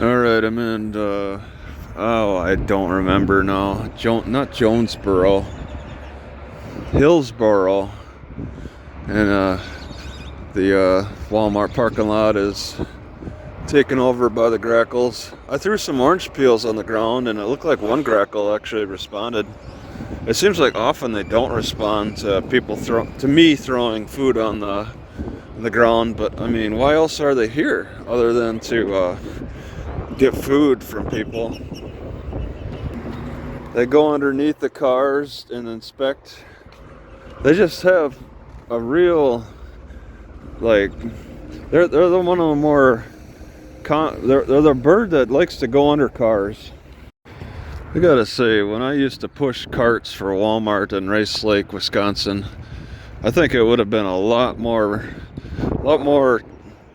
Alright, I'm in, I don't remember now. Not Jonesboro. Hillsboro. And, the Walmart parking lot is taken over by the Grackles. I threw some orange peels on the ground, and it looked like one Grackle actually responded. It seems like often they don't respond to me throwing food on the ground, but I mean, why else are they here other than to get food from people? They go underneath the cars and inspect. They just have a real, like, they're the one of the more they're the bird that likes to go under cars. I gotta say, when I used to push carts for Walmart in Rice Lake, Wisconsin, I think it would have been a lot more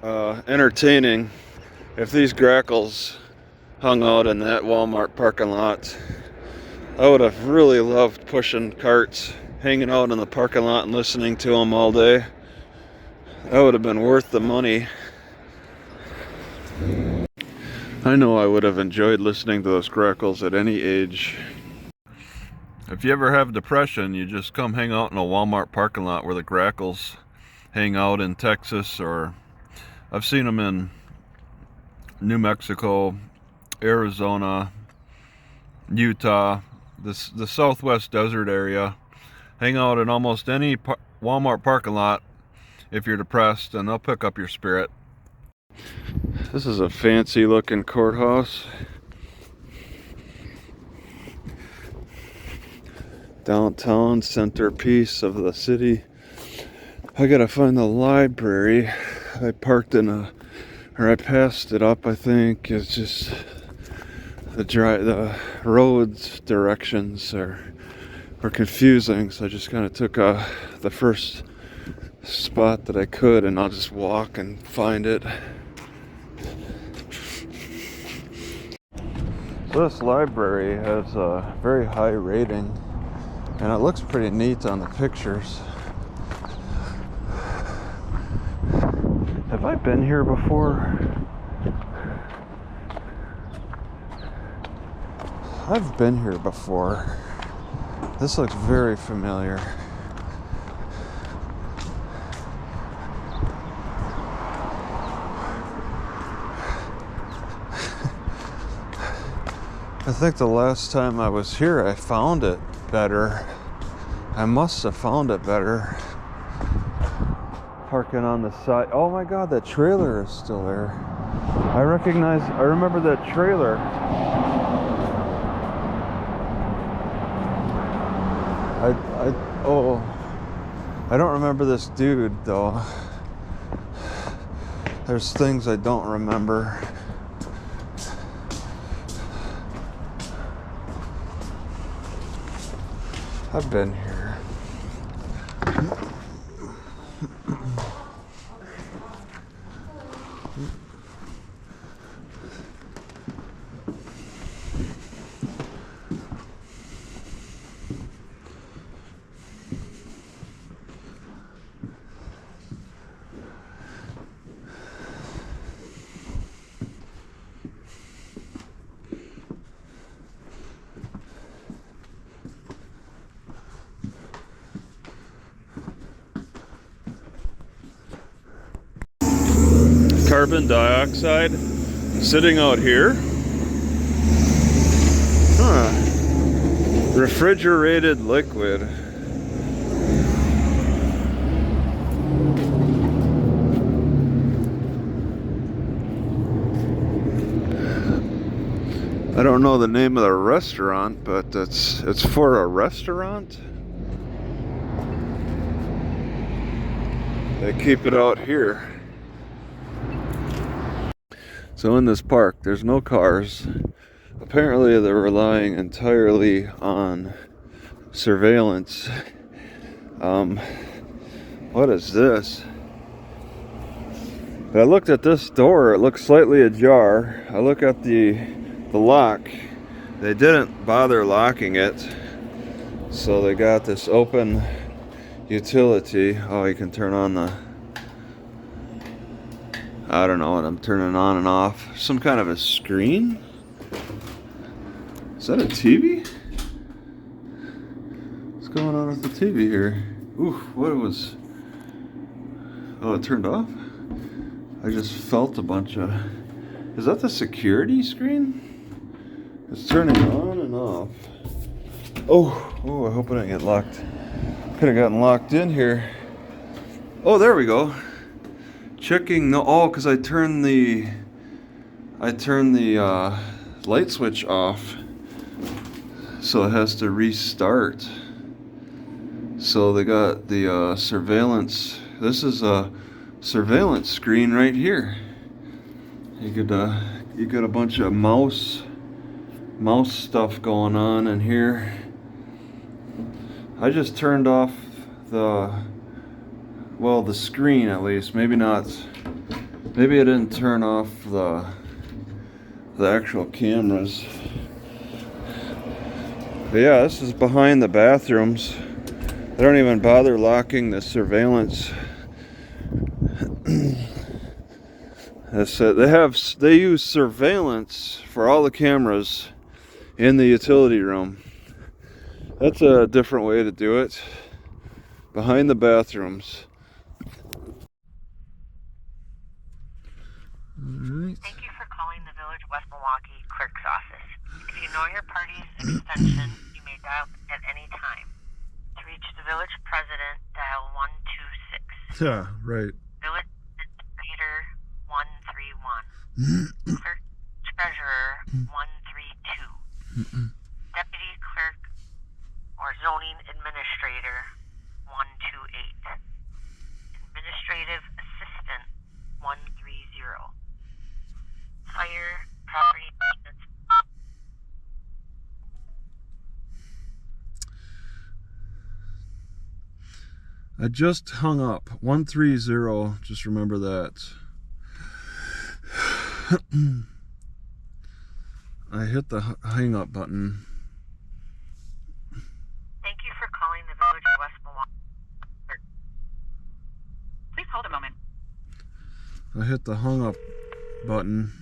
entertaining if these Grackles hung out in that Walmart parking lot. I would have really loved pushing carts, hanging out in the parking lot and listening to them all day. That would have been worth the money. I know I would have enjoyed listening to those Grackles at any age. If you ever have depression, you just come hang out in a Walmart parking lot where the Grackles hang out in Texas, or I've seen them in New Mexico, Arizona, Utah, the Southwest desert area. Hang out in almost any Walmart parking lot if you're depressed, and they'll pick up your spirit. This is a fancy looking courthouse. Downtown centerpiece of the city. I gotta find the library. I passed it up, I think. It's just the roads directions were confusing, so I just kind of took the first spot that I could, and I'll just walk and find it. So this library has a very high rating, and it looks pretty neat on the pictures. Have I been here before? I've been here before. This looks very familiar. I think the last time I was here, I found it better. I must have found it better. Parking on the side. Oh my God, that trailer is still there. I remember that trailer. I don't remember this dude though. There's things I don't remember. I've been here. Carbon dioxide sitting out here. Refrigerated liquid. I don't know the name of the restaurant, but it's for a restaurant. They keep it out here. So in this park, there's no cars. Apparently they're relying entirely on surveillance. What is this? I looked at this door, it looks slightly ajar. I look at the lock. They didn't bother locking it. So they got this open utility. Oh, you can turn on the I don't know what I'm turning on and off. Some kind of a screen? Is that a TV? What's going on with the TV here? Ooh, what was... Oh, it turned off? I just felt a bunch of... Is that the security screen? It's turning on and off. Oh, I hope I didn't get locked. Could have gotten locked in here. Oh, there we go. Checking the... Oh, because I turned the light switch off. So it has to restart. So they got the surveillance. This is a surveillance screen right here. You got a bunch of mouse stuff going on in here. I just turned off the screen, at least. Maybe not. Maybe I didn't turn off the actual cameras. But yeah, this is behind the bathrooms. They don't even bother locking the surveillance. They use surveillance for all the cameras in the utility room. That's a different way to do it. Behind the bathrooms. Alright. Thank you for calling the Village West Milwaukee Clerk's Office. If you know your party's extension, you may dial at any time. To reach the Village President, dial 126. Yeah, right. Village Administrator, 131. Clerk Treasurer, 132. Deputy Clerk or Zoning Administrator, 128. Administrative Assistant, 130. Fire, property maintenance. I just hung up. 130. Just remember that. I hit the hang up button. Thank you for calling the Village of West Milwaukee. Please hold a moment. I hit the hung up button.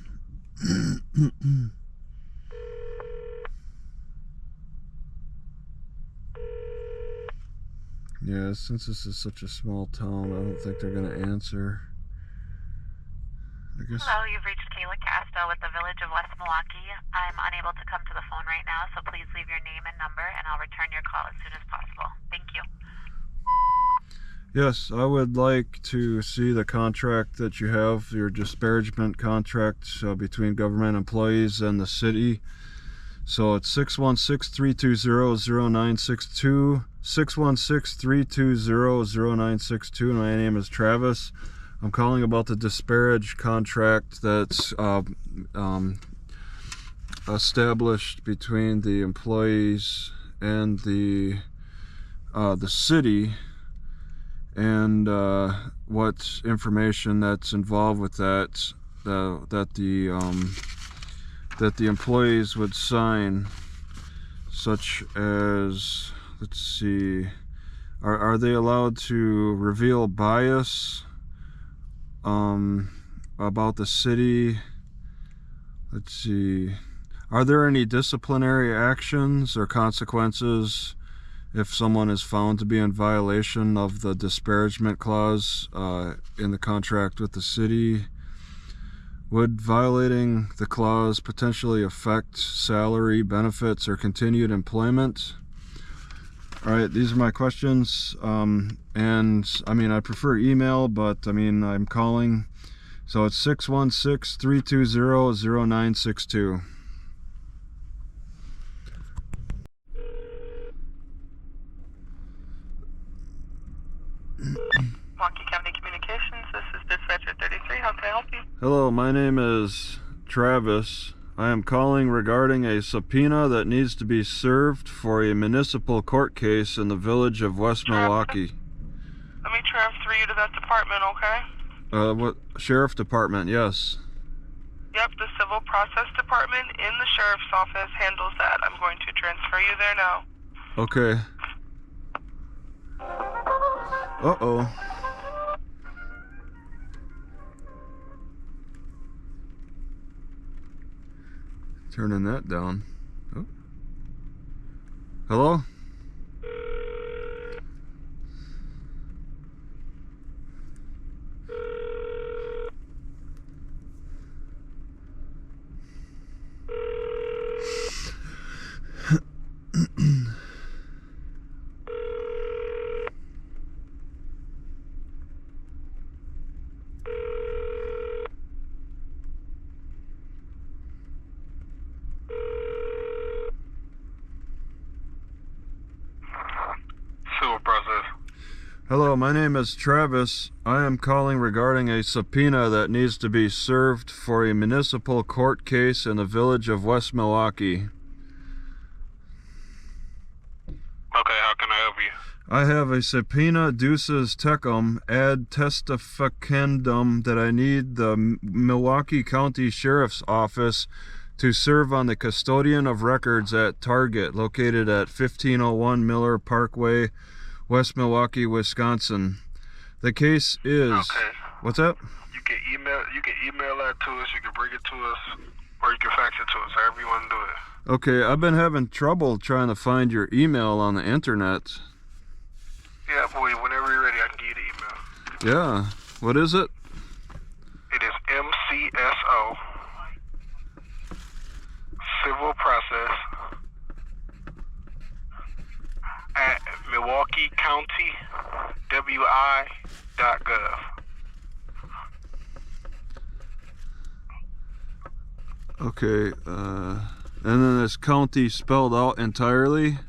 Yeah, since this is such a small town, I don't think they're gonna answer. I guess. Hello, you've reached Kayla Castro with the Village of West Milwaukee. I'm unable to come to the phone right now, so please leave your name and number, and I'll return your call as soon as possible. Thank you. Yes, I would like to see the contract that you have, your disparagement contract between government employees and the city. So it's 616-320-0962, 616-320-0962. My name is Travis. I'm calling about the disparage contract that's established between the employees and the city, and what information that's involved with that the employees would sign, such as, let's see, are they allowed to reveal bias about the city? Let's see, are there any disciplinary actions or consequences if someone is found to be in violation of the disparagement clause in the contract with the city? Would violating the clause potentially affect salary, benefits, or continued employment? All right, these are my questions. And I mean, I prefer email, but I mean, I'm calling. So it's 616-320-0962. Milwaukee County Communications, this is Dispatcher 33. How can I help you? Hello, my name is Travis. I am calling regarding a subpoena that needs to be served for a municipal court case in the Village of West Milwaukee. Let me transfer you to that department, okay? What sheriff department? Yes. Yep, the Civil Process Department in the Sheriff's Office handles that. I'm going to transfer you there now. Okay. Uh-oh. Turning that down. Oh. Hello? Hello, my name is Travis. I am calling regarding a subpoena that needs to be served for a municipal court case in the village of West Milwaukee. Okay, how can I help you? I have a subpoena duces tecum ad testificandum that I need the Milwaukee County Sheriff's Office to serve on the custodian of records at Target, located at 1501 Miller Parkway, West Milwaukee, Wisconsin. The case is... Okay. What's up? You can email that to us, you can bring it to us, or you can fax it to us, however you want to do it. Okay, I've been having trouble trying to find your email on the internet. Yeah, boy, whenever you're ready, I can give you the email. Yeah. What is it? It is MCSO, Civil Process, at Milwaukee County WI.gov. Okay, and then this county spelled out entirely?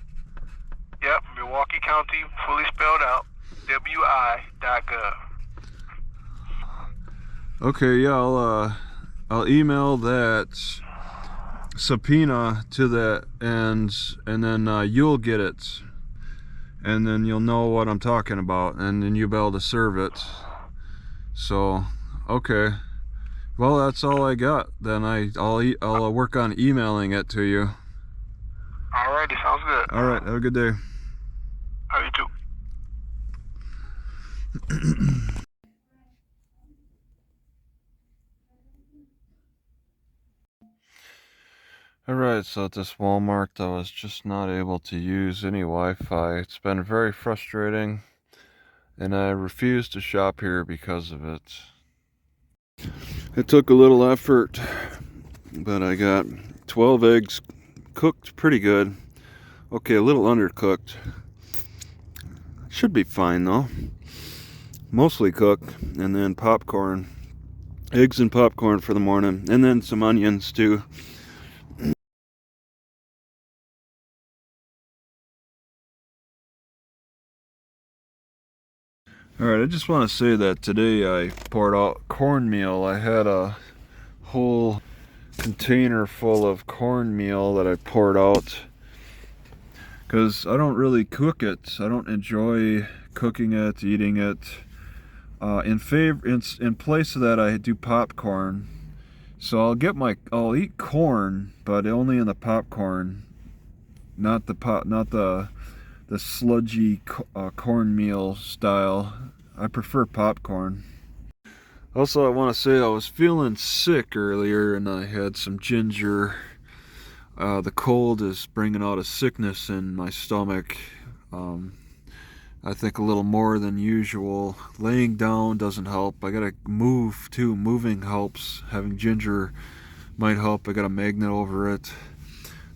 Yep, Milwaukee County, fully spelled out, WI.gov. Okay, yeah, I'll email that subpoena to that, and then you'll get it, and then you'll know what I'm talking about, and then you'll be able to serve it. So, okay. Well, that's all I got. Then I'll work on emailing it to you. Alrighty, sounds good. All right, have a good day. How you too? Alright, so at this Walmart I was just not able to use any Wi-Fi. It's been very frustrating, and I refuse to shop here because of it. It took a little effort, but I got 12 eggs cooked pretty good. Okay, a little undercooked. Should be fine though. Mostly cooked, and then popcorn. Eggs and popcorn for the morning, and then some onions too. Alright, I just want to say that today I poured out cornmeal. I had a whole container full of cornmeal that I poured out because I don't really cook it. I don't enjoy cooking it, eating it. In place of that, I do popcorn. So I'll eat corn, but only in the popcorn, not the sludgy cornmeal style. I prefer popcorn. Also, I want to say I was feeling sick earlier, and I had some ginger. The cold is bringing out a sickness in my stomach. I think a little more than usual. Laying down doesn't help. I gotta move too. Moving helps. Having ginger might help. I got a magnet over it.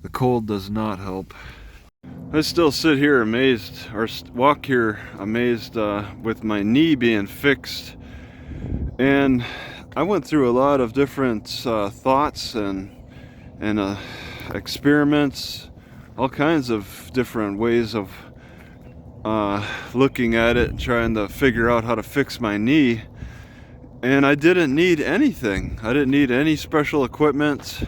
The cold does not help. I still sit here amazed, or walk here amazed with my knee being fixed. And I went through a lot of different thoughts and experiments, all kinds of different ways of looking at it and trying to figure out how to fix my knee. And I didn't need anything. I didn't need any special equipment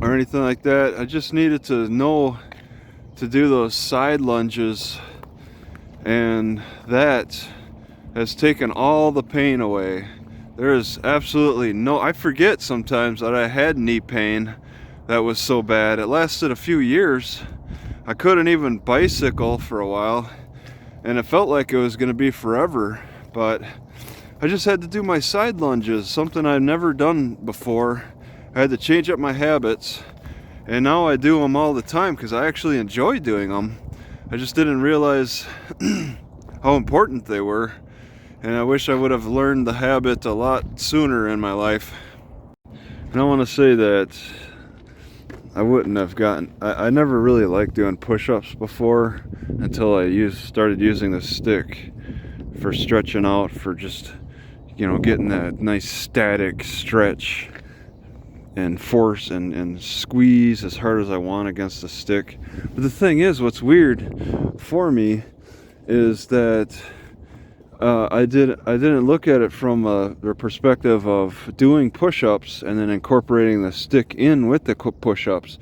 or anything like that. I just needed to know to do those side lunges, and that has taken all the pain away. There is absolutely no... I forget sometimes that I had knee pain that was so bad. It lasted a few years. I couldn't even bicycle for a while, and it felt like it was going to be forever, but I just had to do my side lunges, something I've never done before, I had to change up my habits, and now I do them all the time because I actually enjoy doing them. I just didn't realize how important they were, and I wish I would have learned the habit a lot sooner in my life. And I want to say that I wouldn't have I never really liked doing push-ups before until I started using the stick for stretching out, for just, you know, getting that nice static stretch and force and squeeze as hard as I want against the stick. But the thing is, what's weird for me is that I didn't look at it from the perspective of doing push-ups and then incorporating the stick in with the push-ups.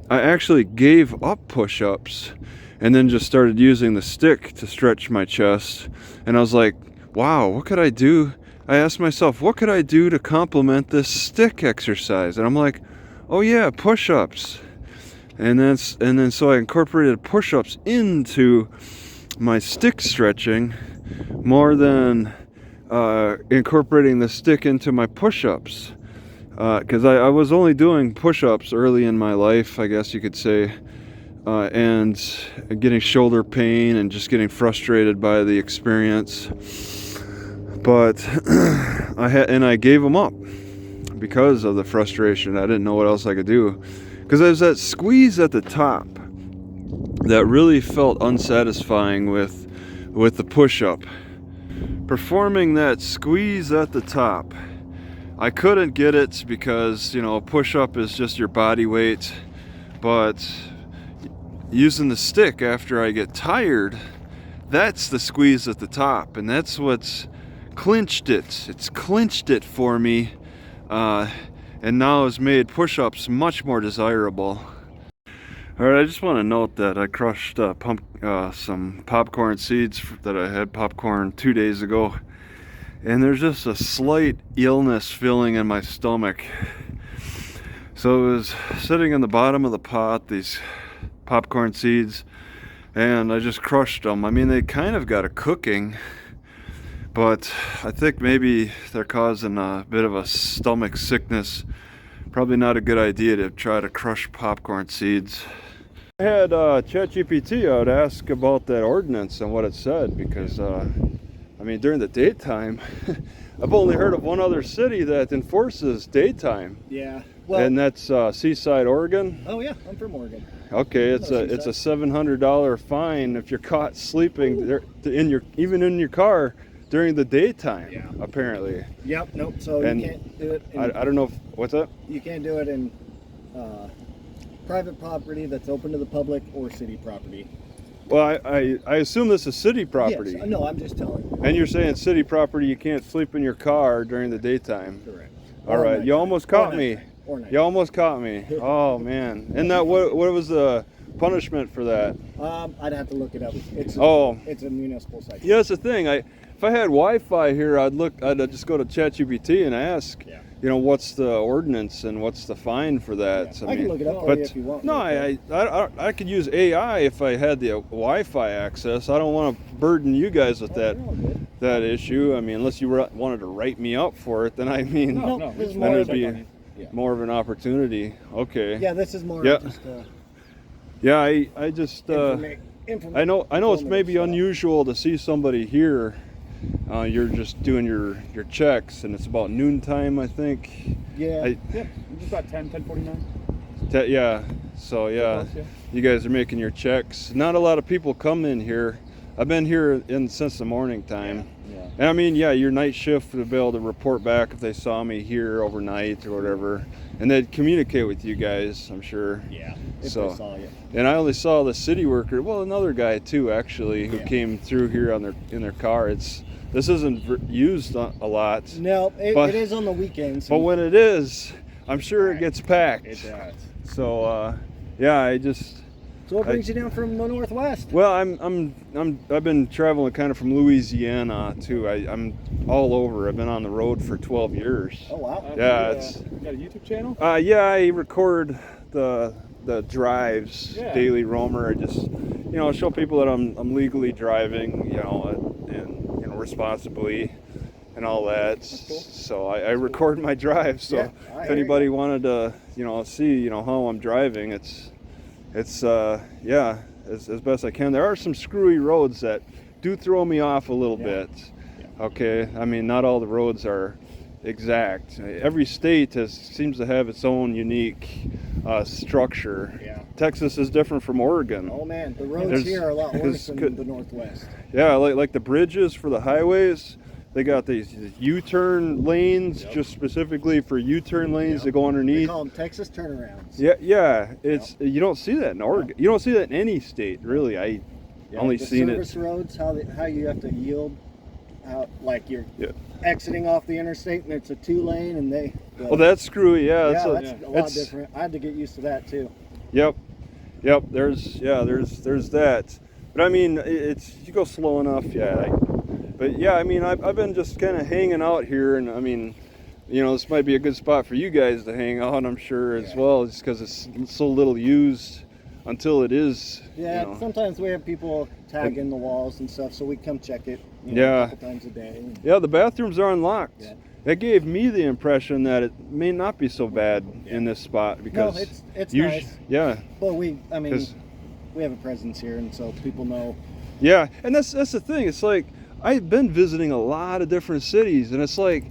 I actually gave up push-ups and then just started using the stick to stretch my chest. And I was like, wow, what could I do? I asked myself, what could I do to complement this stick exercise? And I'm like, oh yeah, push-ups. And then so I incorporated push-ups into my stick stretching more than incorporating the stick into my push-ups. Because I was only doing push-ups early in my life, I guess you could say, and getting shoulder pain and just getting frustrated by the experience. But I gave them up because of the frustration. I didn't know what else I could do, because there's that squeeze at the top that really felt unsatisfying with the push-up. Performing that squeeze at the top, I couldn't get it because, you know, a push-up is just your body weight. But using the stick after I get tired, that's the squeeze at the top, and that's what's clinched it. It's clinched it for me, and now has made push-ups much more desirable. Alright, I just want to note that I crushed some popcorn seeds that I had popcorn 2 days ago, and there's just a slight illness feeling in my stomach. So it was sitting in the bottom of the pot, these popcorn seeds, and I just crushed them. I mean, they kind of got a cooking, but I think maybe they're causing a bit of a stomach sickness. Probably not a good idea to try to crush popcorn seeds. I had ChatGPT out ask about that ordinance and what it said, because I mean, during the daytime, I've only heard of one other city that enforces daytime. Yeah. Well, and that's Seaside, Oregon. Oh yeah, I'm from Oregon. Okay, it's a $700 fine if you're caught sleeping there even in your car during the daytime. Yeah. Apparently. Yep. Nope. So And you can't do it. I don't know what's that? You can't do it in private property that's open to the public or city property. Well, I assume this is city property. Yes. No, I'm just telling you. And you're saying city property, you can't sleep in your car during the daytime. Correct. All right, you almost caught me. You almost caught me. Oh man! And that what was the punishment for that? I'd have to look it up. It's a municipal site. Yeah, that's the thing. If I had Wi-Fi here, I'd just go to ChatGPT and ask. Yeah. You know, what's the ordinance and what's the fine for that? Yeah. I can look it up for you if you want. No, I could use AI if I had the Wi-Fi access. I don't want to burden you guys with that issue. I mean, unless you wanted to write me up for it, then I mean, this is then it'd be more of an opportunity. Okay. Yeah, this is more Yeah. just Yeah, I just I know it's maybe unusual to see somebody here. You're just doing your checks, and it's about noontime, I think. Yeah. Yep, just about 10:49. Yeah. So yeah, you guys are making your checks. Not a lot of people come in here. I've been here since the morning time. Yeah. And I mean, yeah, your night shift would be able to report back if they saw me here overnight or whatever, and they'd communicate with you guys, I'm sure. Yeah. If So- they saw you. And I only saw the city worker, well, another guy too, actually, who came through here in their car. This isn't used a lot. No, But- it is on the weekends. But when it is, I'm sure it gets packed. It does. So yeah, So what brings you down from the northwest? well, I've been traveling kind of from Louisiana too. I'm all over. I've been on the road for 12 years. Oh wow. Yeah, You got a YouTube channel? yeah, I record the drives, Yeah. Daily Roamer. I just show people that I'm legally driving, and responsibly. and all that. cool. So I record my drive. So Yeah, I if hear anybody wanted to, see, how I'm driving, it's yeah, as best I can. There are some screwy roads that do throw me off a little bit. Okay, I mean, not all the roads are exact. Every state seems to have its own unique structure. Yeah. Texas is different from Oregon. Oh man, the roads here are a lot worse than could- the Northwest. Yeah, like the bridges for the highways, they got these U-turn lanes just specifically for U-turn lanes to go They underneath. call them Texas turnarounds. Yeah, it's you don't see that in Oregon. You don't see that in any state, really. I only the seen service it. roads, how you have to yield, like you're Yeah. exiting off the interstate and it's a 2-lane and they. Well, that's screwy. Yeah, that's a lot it's- different. I had to get used to that too. Yep. There's that. But I mean, it's you go slow enough. Yeah. But yeah, I mean, I've been just kind of hanging out here, and I mean, this might be a good spot for you guys to hang out. I'm sure as well, just because it's so little used until it is. Yeah, sometimes we have people tagging the walls and stuff, so we come check it. Yeah. A couple times a day. Yeah, the bathrooms are unlocked. Yeah. That gave me the impression that it may not be so bad in this spot because it's usually, nice. yeah. But we have a presence here, and so people know. Yeah, and that's the thing. It's like I've been visiting a lot of different cities, and it's like,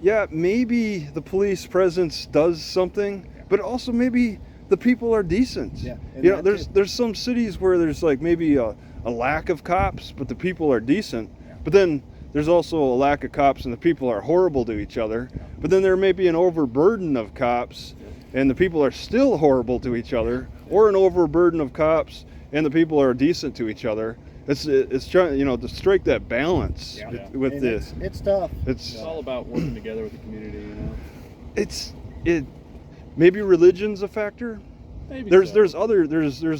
yeah, maybe the police presence does something, but also maybe the people are decent. Yeah, there's some cities where there's like maybe a lack of cops, but the people are decent. Yeah. But then there's also a lack of cops, and the people are horrible to each other. Yeah. But then there may be an overburden of cops, and the people are still horrible to each other, or an overburden of cops, and the people are decent to each other. It's trying, to strike that balance with And this. It's tough. It's all about working together with the community, Maybe religion's a factor. Maybe There's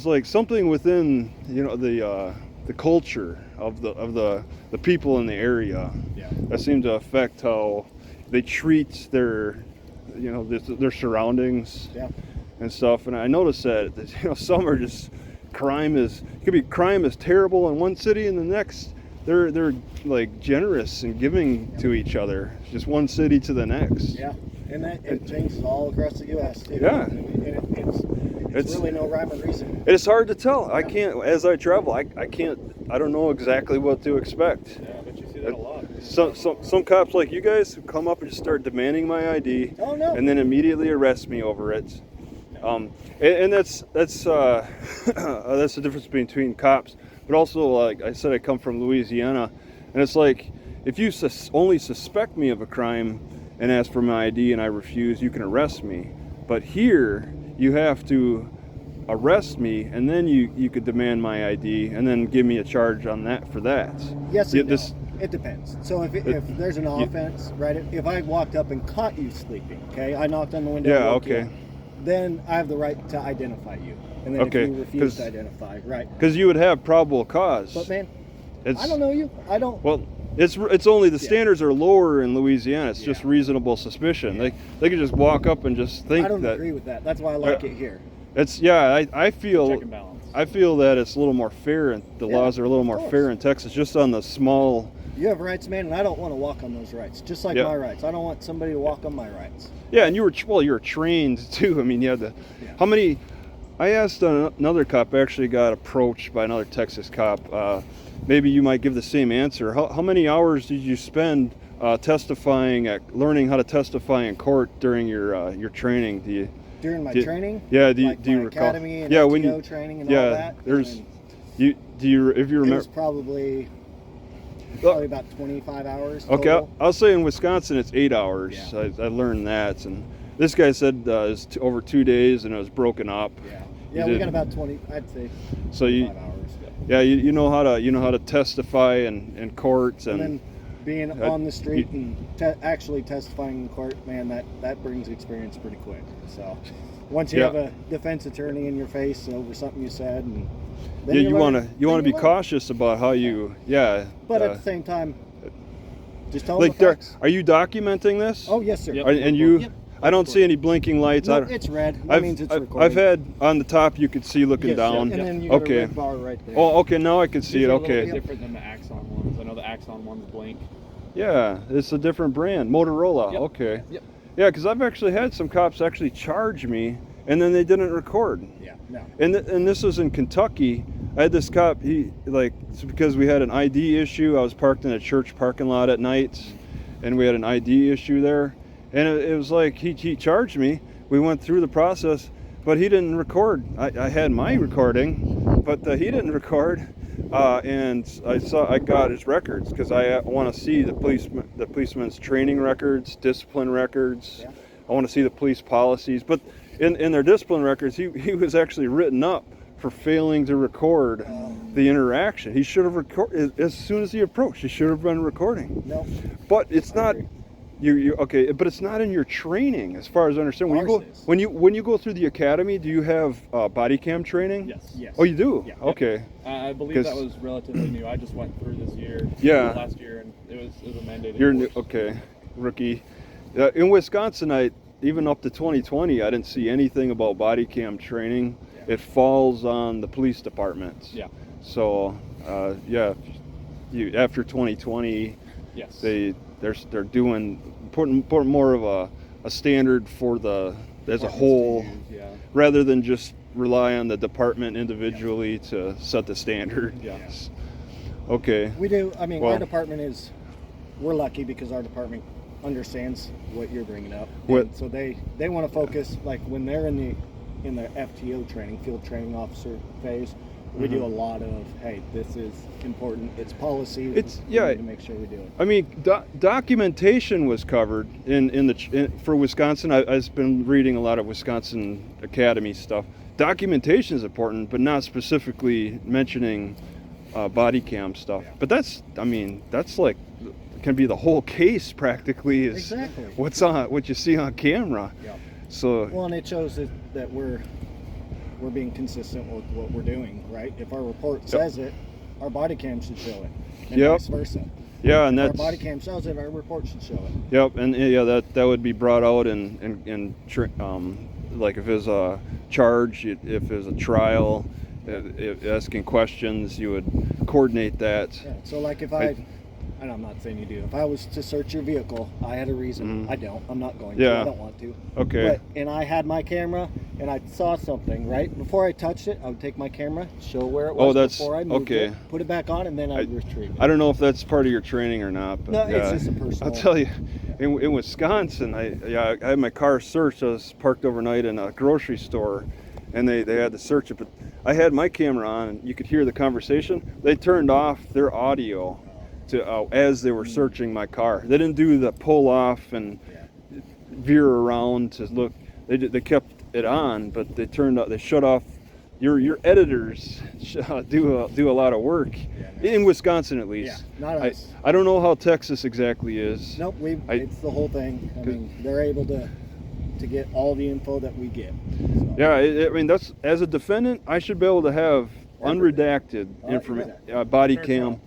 like something within the culture of the people in the area that seem to affect how they treat their surroundings and stuff. And I noticed that some are just crime is terrible in one city, and the next they're like generous and giving to each other. Just one city to the next. Yeah, and it changes all across the U.S. too. Yeah. I mean, it's really no rhyme or reason. It's hard to tell. I can't, as I travel, I don't know exactly what to expect. Yeah, I bet you see that a lot. Some cops like you guys who come up and just start demanding my ID, Oh no. and then immediately arrest me over it. And that's that's the difference between cops. But also, like I said, I come from Louisiana, and it's like if you only suspect me of a crime and ask for my ID and I refuse, you can arrest me. But here, you have to arrest me, and then you could demand my ID, and then give me a charge on that for that. Yes, it depends. So if there's an offense, right? If I walked up and caught you sleeping, okay, I knocked on the window. Yeah, woke you okay. up, then I have the right to identify you. And then Okay, if you refuse to identify, right? Because you would have probable cause. But man, I don't know you. I don't. Well, it's only the standards are lower in Louisiana. It's just reasonable suspicion. They could just walk up and just think I don't that. agree with that. That's why I like it here. I feel Check and balance. I feel that it's a little more fair, and the laws are a little more fair in Texas, just on the small. You have rights, man, and I don't want to walk on those rights. Just like my rights, I don't want somebody to walk on my rights. Yeah, and you were trained too. I mean, you had the how many? I asked another cop. Actually, got approached by another Texas cop. Maybe you might give the same answer. How many hours did you spend testifying, learning how to testify in court during your training? During my training? Yeah. Do like you my recall? academy and FTO training and all that? There's. If you remember? It was probably about 25 hours. Okay, total. I'll say in Wisconsin it's 8 hours. Yeah. I learned that, and this guy said it's over 2 days, and it was broken up. Yeah, we got about 20. I'd say. So 25 hours. Yeah, you know how to testify in courts, And then being on the street and actually testifying in court, man, that brings experience pretty quick. So once you have a defense attorney in your face over something you said, and then you want to be cautious about how you But at the same time, just tell like them the facts. are you documenting this? Oh yes, sir. Yep. And you? Yep. I don't see any blinking lights. No, it's red. That means it's recording. I've had on the top you could see looking down. And then you got a red bar right there. Oh, okay. Now I can see These it. are a little Okay. bit different than the Axon ones. I know the Axon ones blink. Yeah, it's a different brand. Motorola. Yep. Okay. Yep. Yeah, because I've actually had some cops actually charge me, and then they didn't record. Yeah, no. And this was in Kentucky. I had this cop. It's because we had an ID issue. I was parked in a church parking lot at night, and we had an ID issue there. And it was like he charged me. We went through the process, but he didn't record. I had my recording, but he didn't record. And I got his records because I want to see the policeman's training records, discipline records. Yeah. I want to see the police policies. But in their discipline records, he was actually written up for failing to record the interaction. He should have recorded as soon as he approached. He should have been recording. No. But it's not. You okay? But it's not in your training, as far as I understand. Ours is. When you go through the academy, do you have body cam training? Yes. Yes. Oh, you do? Yeah. Okay. I believe that was relatively new. I just went through this year. Yeah. Last year, and it was a mandated. You're new. course. Okay, rookie. In Wisconsin, even up to 2020, I didn't see anything about body cam training. Yeah. It falls on the police departments. Yeah. So, after 2020, Yes. they're putting more of a standard for as a whole, Yeah. rather than just rely on the department individually to set the standard. Yeah. Okay. We do. I mean, Well- our department we're lucky because our department understands what you're bringing up. What- And so they want to focus, like when they're in the FTO training, field training officer phase. We do a lot of, hey, this is important. It's policy. We need to make sure we do it. I mean, documentation was covered for Wisconsin. I've been reading a lot of Wisconsin Academy stuff. Documentation is important, but not specifically mentioning body cam stuff. Yeah. But that's like can be the whole case practically. Is Exactly. what you see on camera. Yeah. So Well, and it shows that we're being consistent with what we're doing, right? If our report says it, our body cam should show it, and Yep. vice versa. yeah, and If our that's body cam shows it, our report should show it. Yep, and that would be brought out in like if there's a charge, if there's a trial, if asking questions, you would coordinate that. Yeah. So like if and I'm not saying you do. If I was to search your vehicle, I had a reason. I don't. I'm not going to. Yeah. I don't want to. Okay. And I had my camera, and I saw something, right? Before I touched it, I would take my camera, show where it was before I moved okay. it, put it back on, and then I'd retrieve it. I don't know if that's part of your training or not, but No, it's just a personal. I'll tell you, in Wisconsin, I had my car searched. I was parked overnight in a grocery store, and they had to search it. But I had my camera on, and you could hear the conversation. They turned off their audio as they were searching my car. They didn't do the pull off and veer around to look. They kept it on, but they shut off. Your editors do a lot of work in Wisconsin, at least. Yeah, not us. I don't know how Texas exactly is. Nope, it's the whole thing. I mean, they're able to get all the info that we get. So. Yeah, I mean, that's, as a defendant, I should be able to have unredacted information, body cam,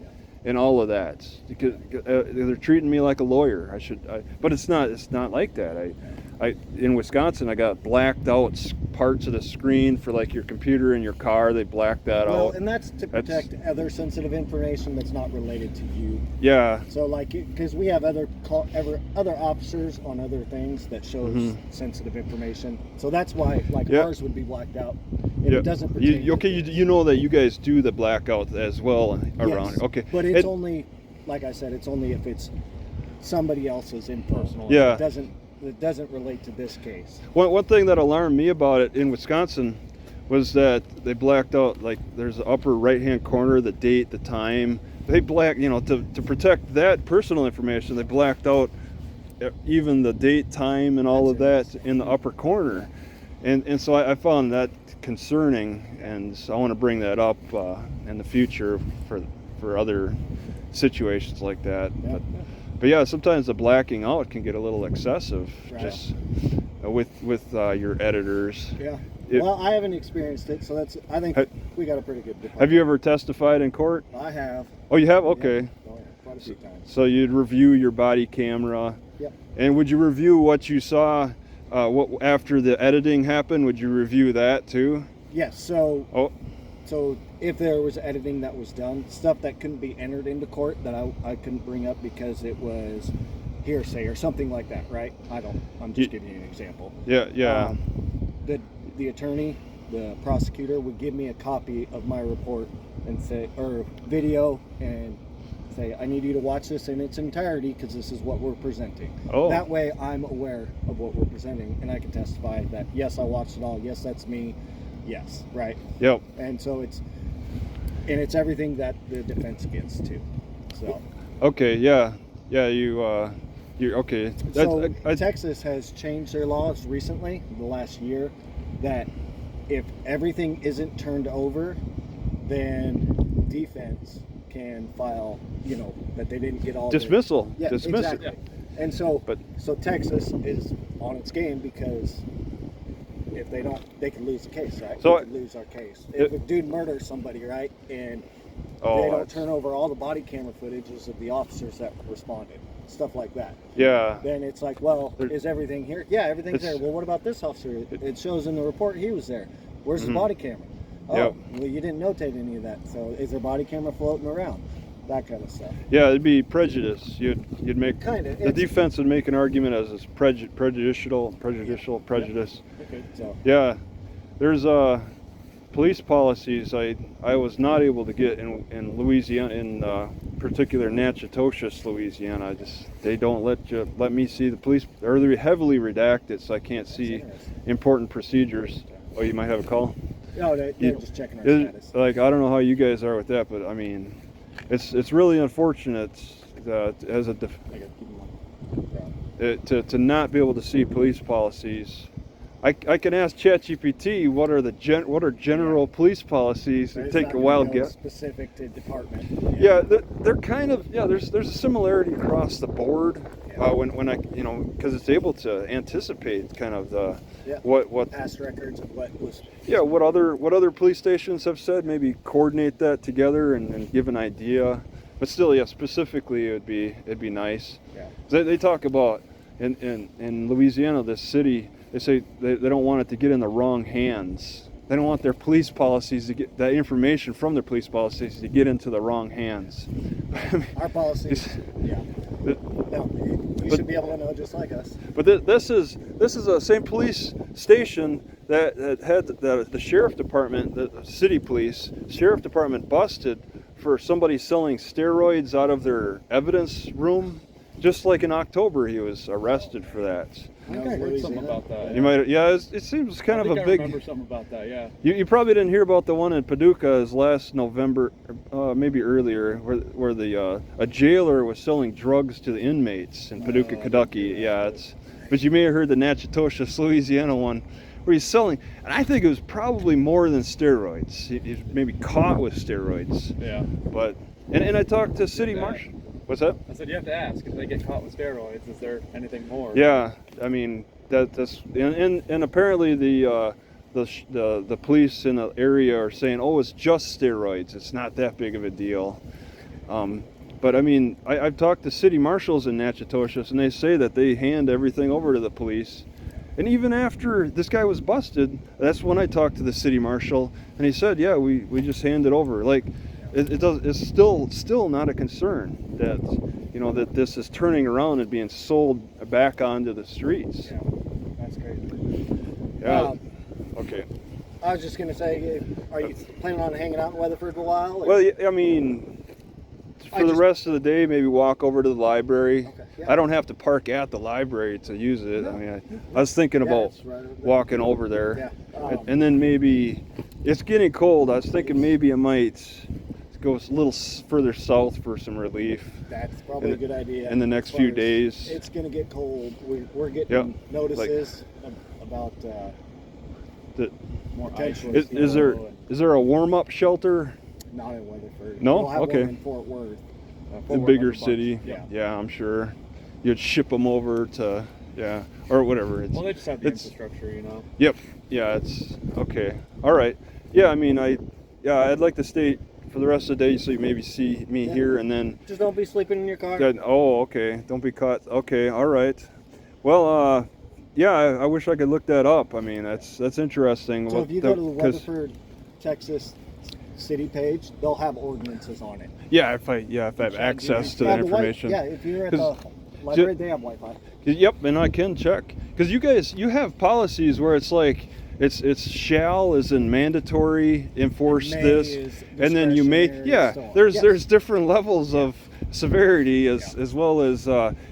and all of that. Because they're treating me like a lawyer. But it's not like that. In Wisconsin, I got blacked out parts of the screen for like your computer in your car. They blacked that Well, out. and that's to protect other sensitive information that's not related to you. Yeah. So like, because we have other officers on other things that shows sensitive information. So that's why ours would be blacked out. And it doesn't pertain. You know that you guys do the blackout as well around. Yes, Okay. But it's only, like I said, it's only if it's somebody else's info. Personal. Yeah. It doesn't relate to this case. One thing that alarmed me about it in Wisconsin was that they blacked out, like, there's the upper right-hand corner, the date, the time. They blacked, to protect that personal information, they blacked out even the date, time, and all of that in the upper corner. And so I found that concerning, and so I want to bring that up in the future for other situations like that. Yeah. But yeah, sometimes the blacking out can get a little excessive, Right. just with your editors. Yeah. Well, I haven't experienced it, so I think we got a pretty good department. Have you ever testified in court? I have. Oh, you have? Okay. Yeah. Oh, yeah. Quite a few times. So you'd review your body camera. Yep. And would you review what you saw after the editing happened? Would you review that too? Yes. So. Oh. So if there was editing that was done, stuff that couldn't be entered into court that I couldn't bring up because it was hearsay or something like that, right? I'm just giving you an example. Yeah. The attorney, the prosecutor would give me a copy of my report and say, or video, and say, I need you to watch this in its entirety because this is what we're presenting. Oh. That way I'm aware of what we're presenting and I can testify that, yes, I watched it all. Yes, that's me. Yes, right? Yep. And so it's everything that the defense gets too. So. Okay, yeah. You're okay. So Texas has changed their laws recently, the last year, that if everything isn't turned over, then defense can file, that they didn't get all dismissal. Yeah, Dismissal. exactly. And so Texas is on its game because if they don't, they could lose the case, right? So they could lose our case. If a dude murders somebody, right, and they don't turn over all the body camera footages of the officers that responded, stuff like that. Yeah. Then it's like, well, is everything here? Yeah, everything's there. Well, what about this officer? It shows in the report he was there. Where's his body camera? Oh, well, you didn't notate any of that. So is there body camera floating around? That kind of stuff. Yeah, it'd be prejudice. You'd make the defense would make an argument as it's prejudicial prejudice. Okay. So. Yeah, there's police policies I was not able to get in Louisiana, in particular Natchitoches, Louisiana. They don't let me see the police, or they're heavily redacted, so I can't see important procedures. Oh, you might have a call? No, they're just checking our status. Like, I don't know how you guys are with that, but I mean, it's really unfortunate that as to not be able to see police policies. I can ask ChatGPT what are general police policies and take a wild guess. Specific to department. Yeah, they're kind of there's a similarity across the board when I because it's able to anticipate kind of the what past records of what was what other police stations have said, maybe coordinate that together and give an idea. But still, specifically it'd be nice. Yeah. They talk about in Louisiana, this city. They say they don't want it to get in the wrong hands. They don't want their police policies to get that information from their police policies to get into the wrong hands. Our policies, you should be able to know just like us. But this is a same police station that had the sheriff department, the city police sheriff department busted for somebody selling steroids out of their evidence room. Just like in October, he was arrested for that. I think I heard something about that. You might, it seems kind of a big. I remember something about that. Yeah. You probably didn't hear about the one in Paducah as last November, maybe earlier, where a jailer was selling drugs to the inmates in Paducah, Kentucky. Yeah, but you may have heard the Natchitoches, Louisiana one, where he's selling, and I think it was probably more than steroids. He's maybe caught with steroids. Yeah. But and I talked to city marshal. What's that? I said you have to ask if they get caught with steroids. Is there anything more? Yeah, I mean that's and apparently the police in the area are saying, oh, it's just steroids. It's not that big of a deal. But I mean, I've talked to city marshals in Natchitoches, and they say that they hand everything over to the police. And even after this guy was busted, that's when I talked to the city marshal, and he said, yeah, we just hand it over. Like. It's still not a concern that that this is turning around and being sold back onto the streets. Yeah, that's crazy. Yeah. Okay. I was just gonna say, are you planning on hanging out in Weatherford a while? Or? Well, I mean, for the rest of the day, maybe walk over to the library. Okay. Yeah. I don't have to park at the library to use it. No. I mean, I was thinking about walking over there, and then maybe it's getting cold. I was thinking maybe I might go a little further south for some relief. That's probably a good idea. In the next few days. It's going to get cold. We're getting notices about more potential. Is there a warm-up shelter? Not in Weatherford. No? We'll have Okay. one in Fort Worth. The bigger city? Yeah, I'm sure. You'd ship them over to, or whatever. Well, they just have the infrastructure, Yep. Yeah, it's, okay. All right. Yeah, I mean, I'd like to stay for the rest of the day, so you maybe see me here, and then just don't be sleeping in your car. Oh, okay. Don't be caught. Okay, all right. Well, I wish I could look that up. I mean, that's interesting. So if you go to the Weatherford, Texas city page, they'll have ordinances on it. Yeah, if I have access to that information. If you're at the library, they have Wi-Fi. Yep, and I can check because you have policies where it's like it's shall is in mandatory enforce May this, is and then you may discretionary, so on. there's different levels of severity as well as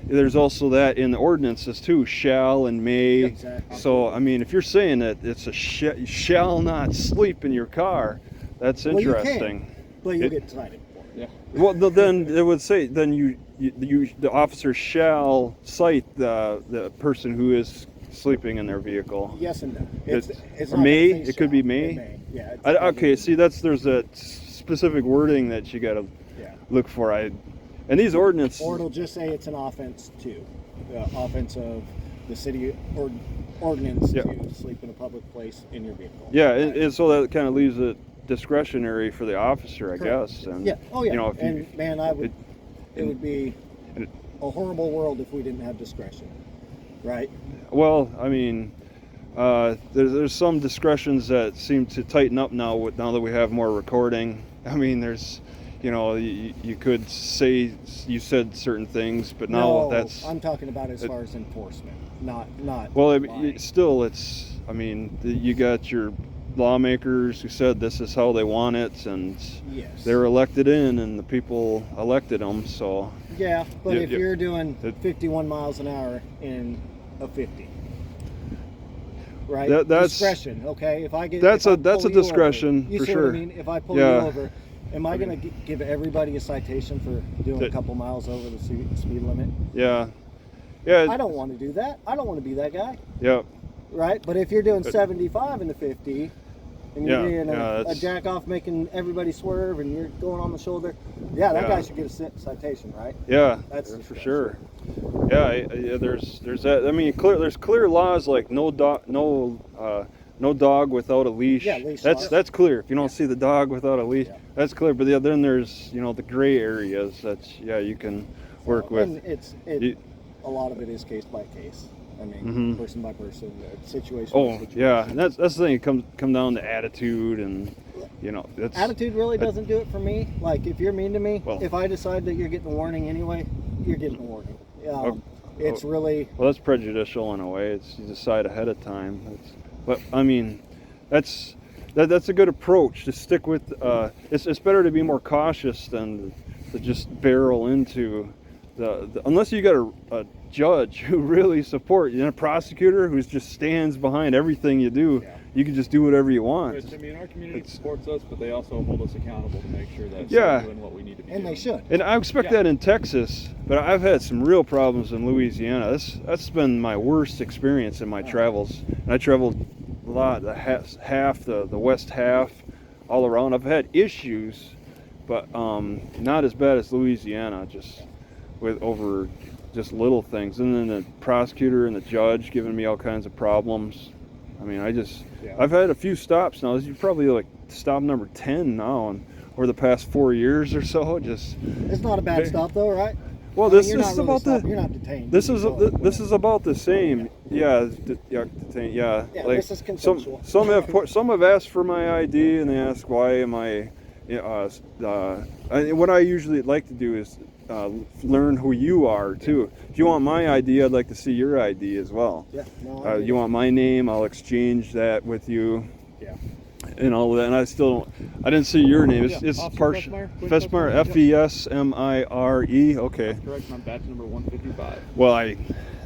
there's also that in the ordinances too, shall and may. Exactly. So I mean, if you're saying that it's a shall not sleep in your car, that's Well, you interesting. can, but you'll get cited for it. Yeah. Well, then it would say then the officer shall cite the person who is sleeping in their vehicle. Yes and no. It's not may. gonna say It could be shall. may. It may. Yeah. it's Okay, probably- see there's that specific wording that you got to Yeah. look for. And these ordinances. Or it'll just say it's an offense too. Offense of the city ordinance Yeah. to sleep in a public place in your vehicle. Yeah, and so that kind of leaves it discretionary for the officer, I Correct. guess. And Yeah. Oh yeah. You know, if and you, man, it would be and- a horrible world if we didn't have discretion, right? well, I mean, there's some discretions that seem to tighten up now that we have more recording. I mean, there's, you could say you said certain things, but now No, that's I'm talking about as far as enforcement, not. well. lying. Still, it's. I mean, you got your lawmakers who said this is how they want it, and Yes. they were elected in, and the people elected them. So Yeah, but Yeah, if yeah. you're doing It- 51 miles an hour in a 50, right? That's- discretion. Okay, if I get that's if I a- that's pull a you over, discretion, you for see what sure. I mean? If I pull Yeah. you over, am I going to give everybody a citation for doing a That- couple miles over the speed limit? yeah, I don't want to do that. I don't want to be that guy, yeah. right? But if you're doing 75 in the 50. And you're Yeah, being yeah, a that's- jack off, making everybody swerve, and you're going on the shoulder. Yeah, that Yeah. guy should get a citation, right? Yeah, That's for sure. Yeah, there's that. I mean, there's clear laws like no dog without a leash. Yeah, leash That's laws. that's clear. If you don't see the dog without a leash, Yeah. that's clear. But then there's the gray areas that you can work with. And You- a lot of it is case by case. I mean, Mhm. person by person, situation. Oh by situation. yeah, and that's the thing. It come down to attitude, and that's Attitude really doesn't do it for me. Like if you're mean to me, Well- if I decide that you're getting a warning anyway, you're getting a warning. It's really Well, that's prejudicial in a way. It's you decide ahead of time. But I mean, that's a good approach to stick with. It's better to be more cautious than to just barrel into the unless you got a judge who really supports you and a prosecutor who just stands behind everything you do. Yeah. You can just do whatever you want. Which, I mean, our community It's- supports us, but they also hold us accountable to make sure that Yeah. we're doing what we need to be and doing. they should. And I expect Yeah. that in Texas, but I've had some real problems in Louisiana. That's been my worst experience in my travels. And I traveled a lot, the west half, all around. I've had issues, but not as bad as Louisiana, just over just little things. And then the prosecutor and the judge giving me all kinds of problems. I mean, I've had a few stops now. This is probably like stop number 10 now, and over the past 4 years or so, just It's not a bad stop though, right? well, I mean, this you're is not really about stopped. the. You're not detained. This You is can go this is about the same. Yeah, yeah. Yeah, Like this is consensual. some have asked for my ID and they ask why am I. What I usually like to do is learn who you are too. If you want my ID, I'd like to see your ID as well. Yeah. No, I You want my name? I'll exchange that with you. Yeah. And all of that, and I didn't see your name. It's, Yeah, it's Officer partial. Fesmire, Quinn Fesmire, Fesmire, Fesmire. Okay. Correct, I'm badge number 155. Well,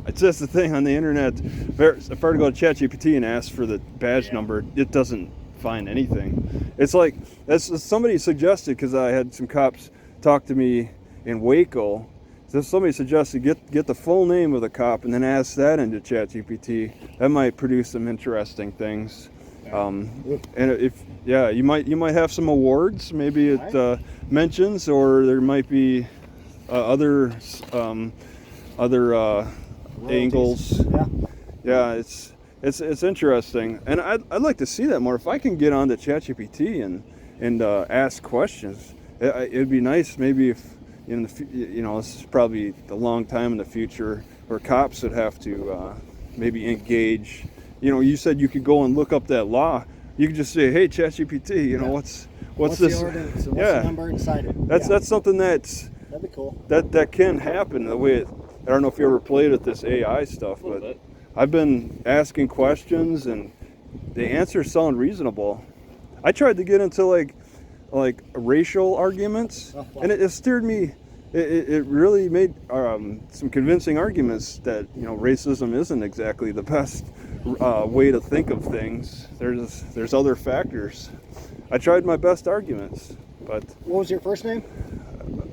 it's just the thing on the internet. If I were to go to ChatGPT and ask for the badge number, it doesn't find anything. It's like that's somebody suggested because I had some cops talk to me in Waco. So somebody suggested get the full name of the cop and then ask that into ChatGPT. That might produce some interesting things. And you might have some awards. Maybe it mentions, or there might be other angles. Yeah. Yeah, it's interesting, and I'd like to see that more. If I can get onto ChatGPT and ask questions, it'd be nice. Maybe if this is probably a long time in the future where cops would have to maybe engage. You said you could go and look up that law. You could just say, "Hey, ChatGPT, What's this? the ordinance and what's Yeah. the number inside it? That's something That'd be cool. that can happen. The way I don't know if you ever played with this AI stuff, but I've been asking questions and the answers sound reasonable. I tried to get into like racial arguments, and it steered me. It really made some convincing arguments that racism isn't exactly the best way to think of things. There's other factors. I tried my best arguments, but What was your first name?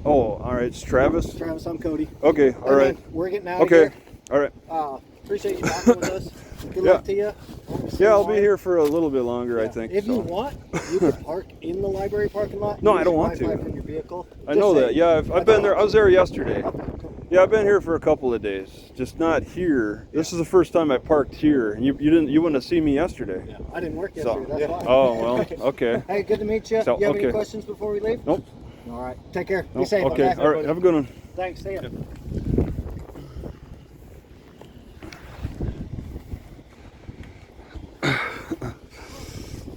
all right, it's Travis. Travis, I'm Cody. Okay, all Hey, right. man, we're getting out Okay, of here. all right. Appreciate you talking with us. Good Yeah. luck to you. Yeah, I'll be here for a little bit longer, I think. If so. you want, you can park in the library parking lot. No, Use I don't your want to. Wi-Fi from your vehicle. I Just know say- that. Yeah, I've been there. I was there yesterday. Okay, cool. Yeah, I've been here for a couple of days, just not here. This is the first time I parked here, and you wouldn't have seen me yesterday. Yeah, I didn't work So- yesterday. That's why. Oh well, okay. Hey, good to meet you. So, You have okay. any questions before we leave? Nope. All right. Take care. Be Nope. safe. Okay. Okay. All right. Have a good one. Thanks. See ya.